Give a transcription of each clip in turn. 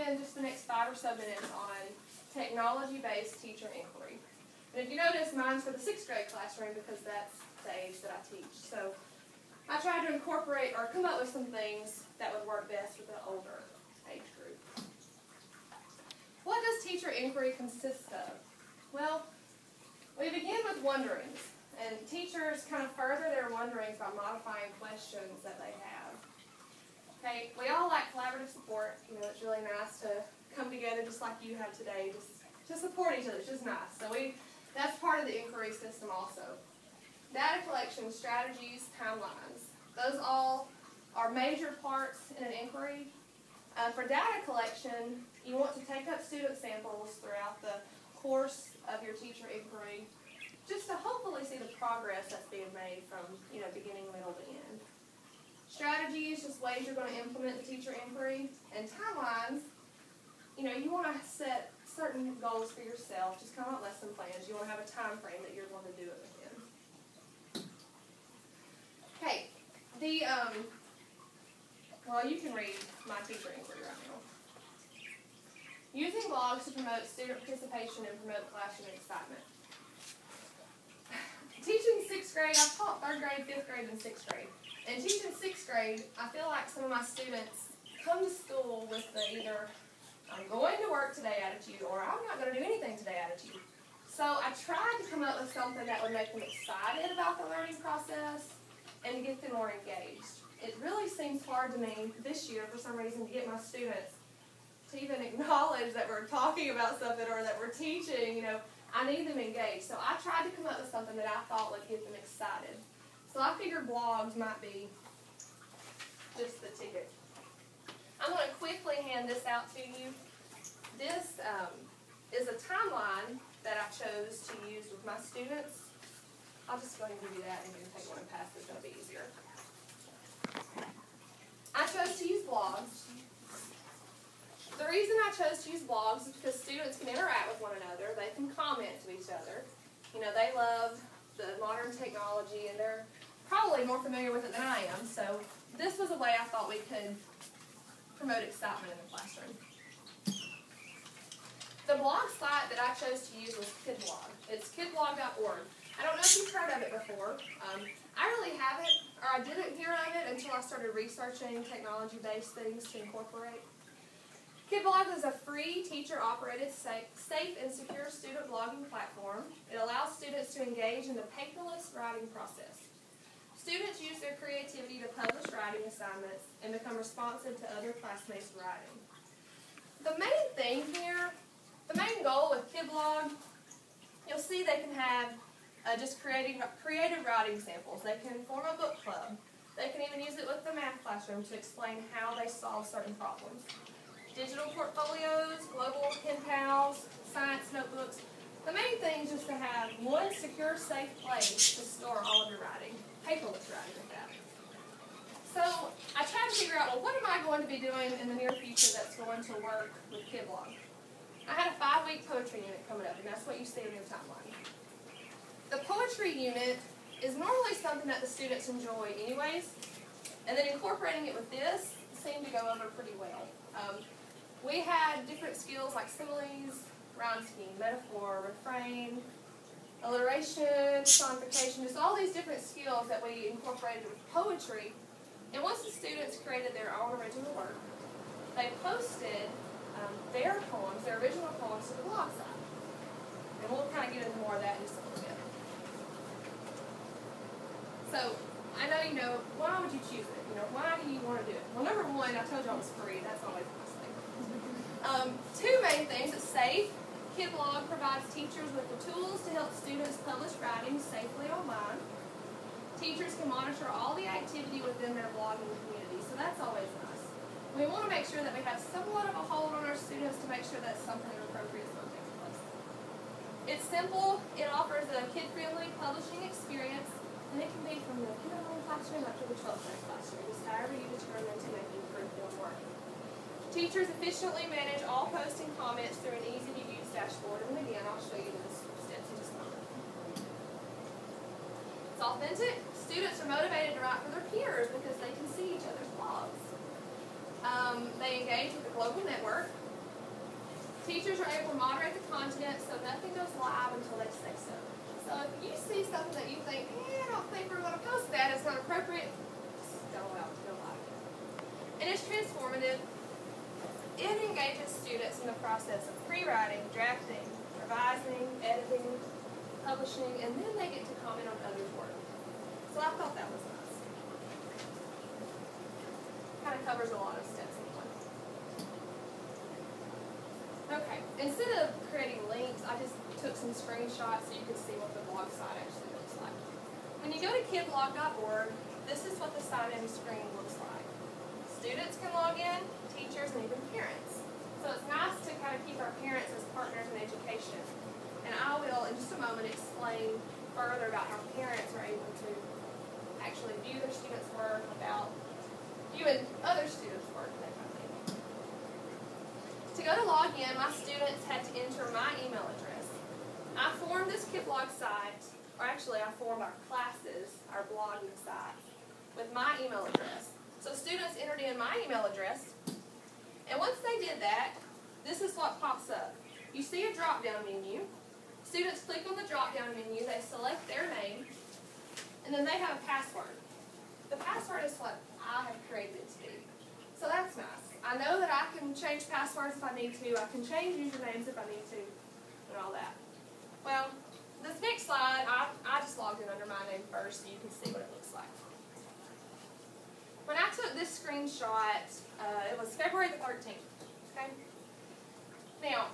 spend just the next 5 or so minutes on technology-based teacher inquiry. And if you notice, mine's for the 6th grade classroom because that's the age that I teach. So I tried to incorporate or come up with some things that would work best with the older age group. What does teacher inquiry consist of? Well, we begin with wonderings, and teachers kind of further their wonderings by modifying questions that they have. Okay, we all like collaborative support. You know, it's really nice to come together just like you have today, just support each other. It's just nice. So that's part of the inquiry system also. Data collection, strategies, timelines. Those all are major parts in an inquiry. For data collection, you want to take up student samples throughout the course of your teacher inquiry, just to hopefully see the progress that's being made from beginning, middle to end. Strategies, just ways you're going to implement the teacher inquiry. And timelines, you want to set certain goals for yourself, just kind of like lesson plans. You want to have a time frame that you're going to do it within. Okay, well, you can read my teacher inquiry right now. Using blogs to promote student participation and promote classroom excitement. Teaching 6th grade, I've taught 3rd grade, 5th grade, and 6th grade. And teaching 6th grade, I feel like some of my students come to school with the either I'm going to work today attitude or I'm not going to do anything today attitude. So I tried to come up with something that would make them excited about the learning process and to get them more engaged. It really seems hard to me this year for some reason to get my students to even acknowledge that we're talking about something or that we're teaching. I need them engaged. So I tried to come up with something that I thought would get them excited. So I figured blogs might be just the ticket. I'm going to quickly hand this out to you. This is a timeline that I chose to use with my students. I'll just go ahead and give you that and you can take one and pass this. It'll be easier. I chose to use blogs. The reason I chose to use blogs is because students can interact with one another. They can comment to each other. They love the modern technology and they're probably more familiar with it than I am. So this was a way I thought we could promote excitement in the classroom. The blog site that I chose to use was KidBlog. It's kidblog.org. I don't know if you've heard of it before. I really haven't, or I didn't hear of it until I started researching technology-based things to incorporate. KidBlog is a free, teacher-operated, safe, and secure student blogging platform. It allows students to engage in the paperless writing process. Students use their creativity to publish writing assignments and become responsive to other classmates' writing. The main thing here, the main goal with KidBlog, you'll see they can have just creative writing samples. They can form a book club. They can even use it with the math classroom to explain how they solve certain problems. Digital portfolios, global pen pals, science notebooks. The main thing is just to have one secure, safe place to store all of your writing, paperless writing at that. So I tried to figure out, well, what am I going to be doing in the near future that's going to work with KidBlog? I had a 5-week poetry unit coming up, and that's what you see in your timeline. The poetry unit is normally something that the students enjoy anyways, and then incorporating it with this seemed to go over pretty well. We had different skills like similes, rhyme scheme, metaphor, refrain, alliteration, personification, just all these different skills that we incorporated with poetry. And once the students created their own original work, they posted their poems, their original poems, to the blog site. And we'll kind of get into more of that in just a little bit. So, I know, why would you choose it? Why do you want to do it? Well, number one, I told you it was free. That's always the best thing. Two main things. It's safe. KidBlog provides teachers with the tools to help students publish writing safely online. Teachers can monitor all the activity within their blogging community, so that's always nice. We want to make sure that we have somewhat of a hold on our students to make sure that something appropriate is going to take place. It's simple. It offers a kid-friendly publishing experience, and it can be from the kindergarten classroom up to the 12th grade classroom, just however you determine to make the curriculum work. Teachers efficiently manage all posts and comments through an easy-to-use dashboard, and again, I'll show you those steps in just a moment. It's authentic. Students are motivated to write for their peers because they can see each other's blogs. They engage with the global network. Teachers are able to moderate the content so nothing goes live until they say so. So if you see something that you think, I don't think we're going to post that, it's not appropriate, just go live. And it's transformative. It engages students in the process of pre-writing, drafting, revising, editing, publishing, and then they get to comment on others' work. So I thought that was nice. Kind of covers a lot of steps in one. Okay, instead of creating links, I just took some screenshots so you could see what the blog site actually looks like. When you go to kidblog.org, this is what the sign-in screen looks like. Students can log in, teachers, and even parents. So it's nice to kind of keep our parents as partners in education. And I will, in just a moment, explain further about how parents are able to actually view their students' work, about viewing other students' work, that kind of thing. To go to log in, my students had to enter my email address. I formed this KidBlog site, or actually I formed our classes, our blogging site, with my email address. So students entered in my email address, and once they did that, this is what pops up. You see a drop-down menu. Students click on the drop-down menu, they select their name, and then they have a password. The password is what I have created it to be. So that's nice. I know that I can change passwords if I need to, I can change usernames if I need to, and all that. Well, this next slide, I just logged in under my name first so you can see what it looks like. When I took this screenshot, it was February the 13th, okay? Now,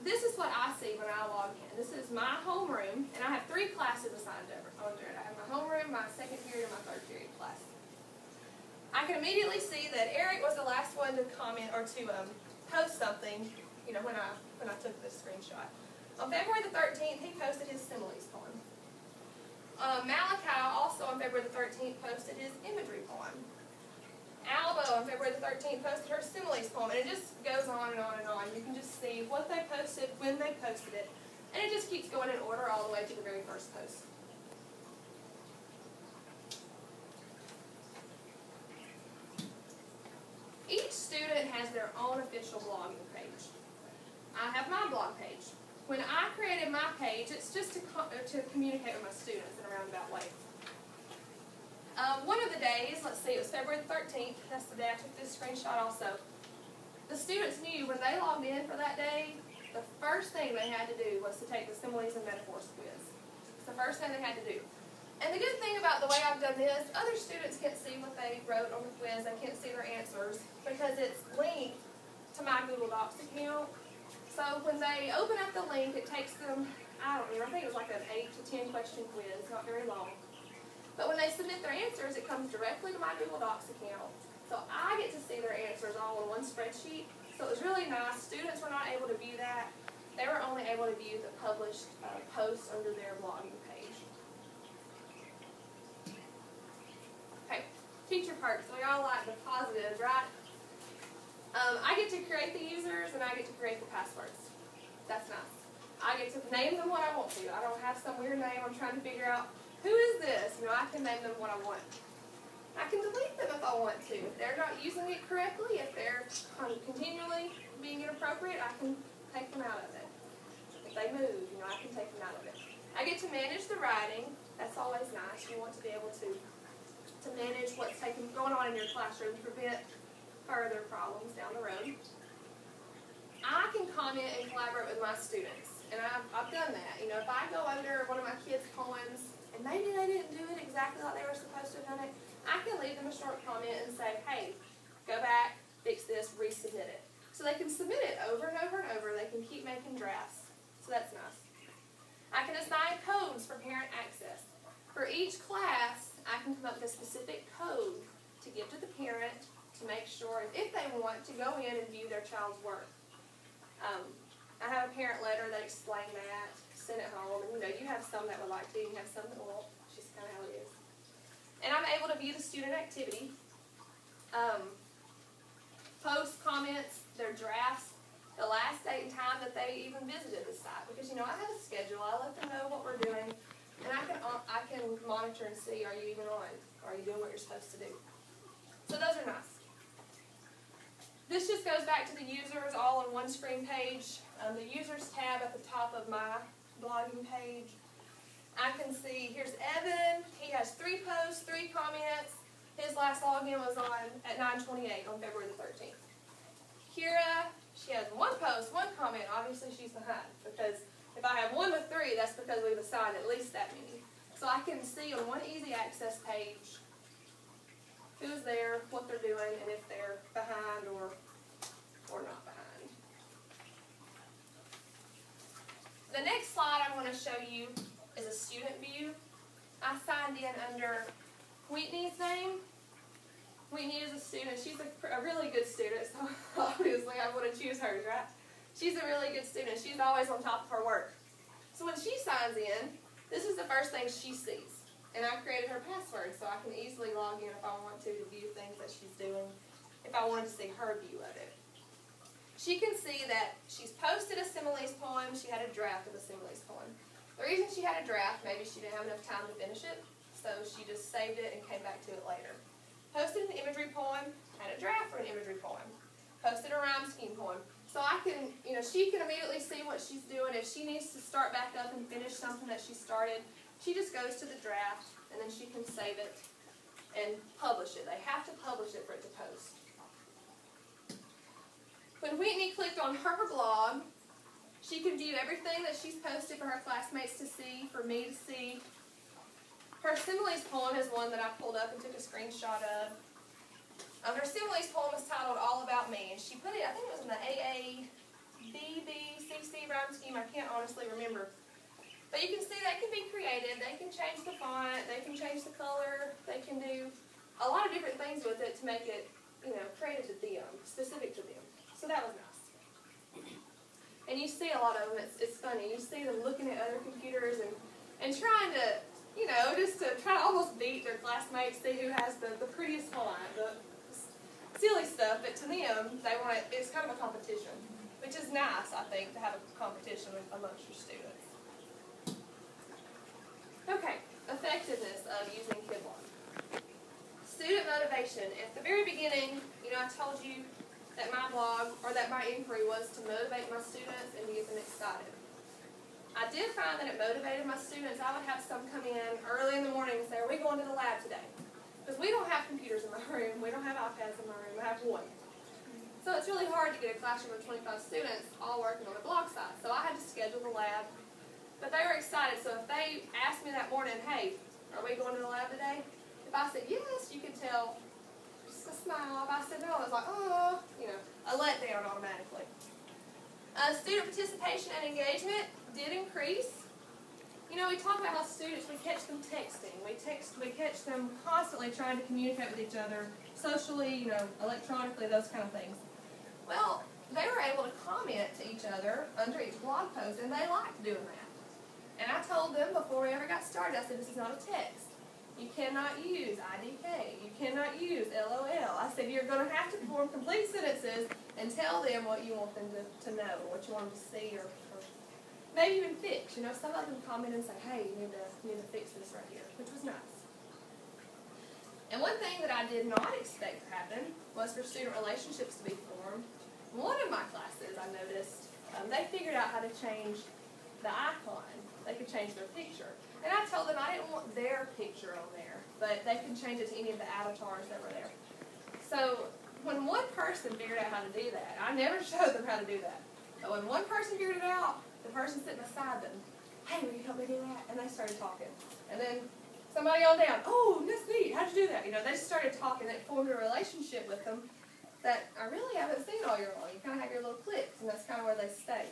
this is what I see when I log in. This is my homeroom, and I have 3 classes assigned under it. I have my homeroom, my second period, and my third period class. I can immediately see that Eric was the last one to comment or to post something, when I took this screenshot. On February the 13th, he posted his similes poem. Malachi, also on February the 13th, posted his imagery poem. Alba on February the 13th posted her similes poem, and it just goes on and on and on. You can just see what they posted, when they posted it, and it just keeps going in order all the way to the very first post. Each student has their own official blogging page. I have my blog page. When I created my page, it's just to communicate with my students in a roundabout way. One of the days, let's see, it was February the 13th, that's the day I took this screenshot also. The students knew when they logged in for that day, the first thing they had to do was to take the similes and metaphors quiz. It's the first thing they had to do. And the good thing about the way I've done this, other students can't see what they wrote on the quiz, they can't see their answers, because it's linked to my Google Docs account. So when they open up the link, it takes them, I think it was like an 8 to 10 question quiz, not very long. But when they submit their answers, it comes directly to my Google Docs account. So I get to see their answers all in one spreadsheet. So it was really nice. Students were not able to view that. They were only able to view the published posts under their blogging page. Okay, teacher perks. We all like the positives, right? I get to create the users and I get to create the passwords. That's nice. I get to name them what I want to. I don't have some weird name I'm trying to figure out. Who is this? I can name them what I want. I can delete them if I want to. If they're not using it correctly, if they're continually being inappropriate, I can take them out of it. If they move, I can take them out of it. I get to manage the writing. That's always nice. You want to be able to manage what's going on in your classroom to prevent further problems down the road. I can comment and collaborate with my students, and I've done that. If I go under one of my kids' poems, and maybe they didn't do it exactly like they were supposed to have done it, I can leave them a short comment and say, hey, go back, fix this, resubmit it. So they can submit it over and over and over. They can keep making drafts. So that's nice. I can assign codes for parent access. For each class, I can come up with a specific code to give to the parent to make sure, if they want, to go in and view their child's work. I have a parent letter that explained that, sent it home, and you have some that would like to, you have some that won't. It's just kind of how it is. And I'm able to view the student activity, post comments, their drafts, the last date and time that they even visited the site. Because I have a schedule, I let them know what we're doing, and I can monitor and see, are you even on? Are you doing what you're supposed to do? So those are nice. This just goes back to the users all on one screen page. The users tab at the top of my blogging page. I can see, here's Evan. He has 3 posts, 3 comments. His last login was at 9:28 on February the 13th. Kira, she has 1 post, 1 comment. Obviously she's behind, because if I have 1 with 3, that's because we've assigned at least that many. So I can see on one easy access page who's there, what they're doing, and if they're behind or not behind. The next slide I want to show you is a student view. I signed in under Whitney's name. Whitney is a student. She's a really good student, so obviously I want to choose hers, right? She's a really good student. She's always on top of her work. So when she signs in, this is the first thing she sees. And I created her password so I can easily log in if I want to view things that she's doing, if I wanted to see her view of it. She can see that she's posted a Similes poem. She had a draft of a Similes poem. The reason she had a draft, maybe she didn't have enough time to finish it, so she just saved it and came back to it later. Posted an imagery poem, had a draft for an imagery poem. Posted a rhyme scheme poem. So I can, she can immediately see what she's doing. If she needs to start back up and finish something that she started, she just goes to the draft, and then she can save it and publish it. They have to publish it for it to post. When Whitney clicked on her blog, she can view everything that she's posted for her classmates to see, for me to see. Her Similes poem is one that I pulled up and took a screenshot of. Her Similes poem is titled All About Me, and she put it, I think it was in the AABBCC rhyme scheme. I can't honestly remember. But you can see they can be creative. They can change the font. They can change the color. They can do a lot of different things with it to make it, creative to them, specific to them. So that was nice. And you see a lot of them. It's funny. You see them looking at other computers and trying to, just to try to almost beat their classmates, see who has the prettiest font, the silly stuff. But to them, they want it. It's kind of a competition, which is nice, I think, to have a competition amongst your students. Okay, effectiveness of using KidBlog. Student motivation. At the very beginning, I told you that my blog, or that my inquiry was to motivate my students and to get them excited. I did find that it motivated my students. I would have some come in early in the morning and say, are we going to the lab today? Because we don't have computers in my room. We don't have iPads in my room. I have 1. So it's really hard to get a classroom of 25 students all working on a blog site. So I had to schedule the lab. But they were excited, so if they asked me that morning, hey, are we going to the lab today? If I said yes, you could tell just a smile. If I said no, I was like, oh, a letdown automatically. Student participation and engagement did increase. We talk about how students, we catch them texting. We catch them constantly trying to communicate with each other, socially, electronically, those kind of things. Well, they were able to comment to each other under each blog post, and they liked doing that. And I told them before we ever got started, I said, this is not a text. You cannot use IDK. You cannot use LOL. I said, you're going to have to form complete sentences and tell them what you want them to know, or what you want them to see, or maybe even fix. Some of them comment and say, hey, you need to fix this right here, which was nice. And one thing that I did not expect to happen was for student relationships to be formed. One of my classes, I noticed, they figured out how to change the icon. They could change their picture. And I told them I didn't want their picture on there, but they could change it to any of the avatars that were there. So when one person figured out how to do that, I never showed them how to do that. But when one person figured it out, the person sitting beside them, hey, will you help me do that? And they started talking. And then somebody on down, oh, that's neat, how'd you do that? They just started talking. They formed a relationship with them that I really haven't seen all year long. You kind of have your little cliques, and that's kind of where they stay.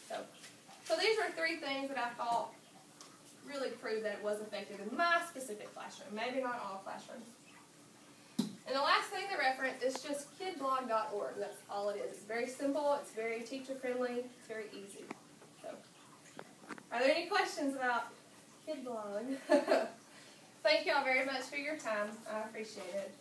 So these are 3 things that I thought really proved that it was effective in my specific classroom, maybe not all classrooms. And the last thing to reference is just kidblog.org. That's all it is. It's very simple, it's very teacher-friendly, it's very easy. So, are there any questions about KidBlog? Thank you all very much for your time. I appreciate it.